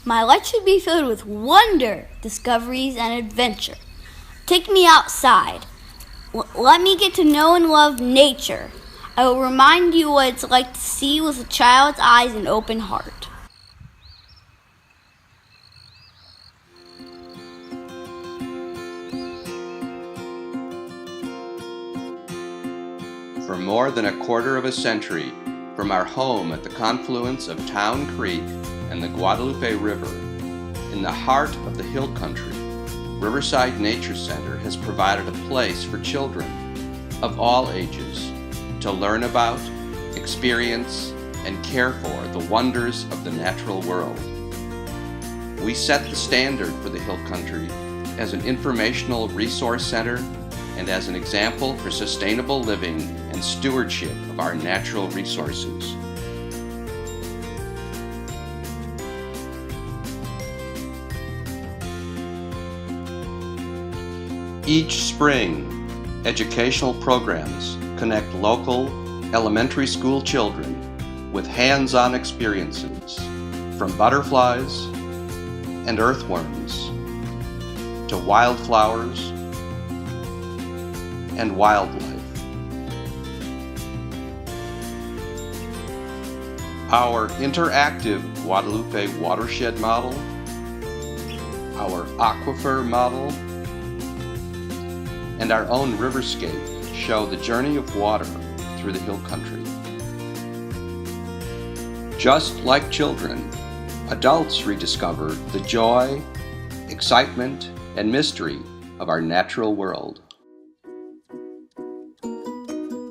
My life should be filled with wonder, discoveries, and adventure. Take me outside. Let me get to know and love nature. I will remind you what it's like to see with a child's eyes and open heart. For more than a quarter of a century, from our home at the confluence of Town Creek and the Guadalupe River, in the heart of the hill country, Riverside Nature Center has provided a place for children of all ages to learn about, experience, and care for the wonders of the natural world. We set the standard for the hill country as an informational resource center and as an example for sustainable living and stewardship of our natural resources. Each spring, educational programs connect local elementary school children with hands-on experiences from butterflies and earthworms to wildflowers and wildlife. Our interactive Guadalupe watershed model, our aquifer model, and our own riverscape show the journey of water through the hill country. Just like children, adults rediscover the joy, excitement, and mystery of our natural world.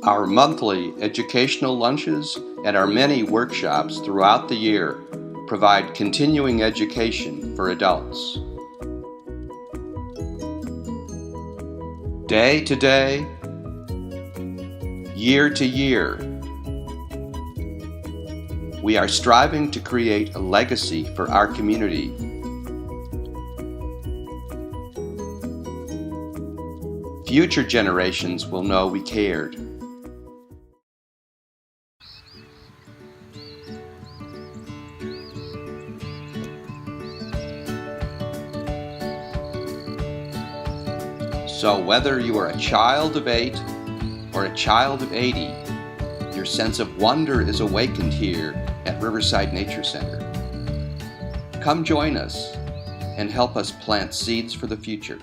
Our monthly educational lunches and our many workshops throughout the year provide continuing education for adults. Day to day, year to year, we are striving to create a legacy for our community. Future generations will know we cared. So whether you are a child of 8 or a child of 80, your sense of wonder is awakened here at Riverside Nature Center. Come join us and help us plant seeds for the future.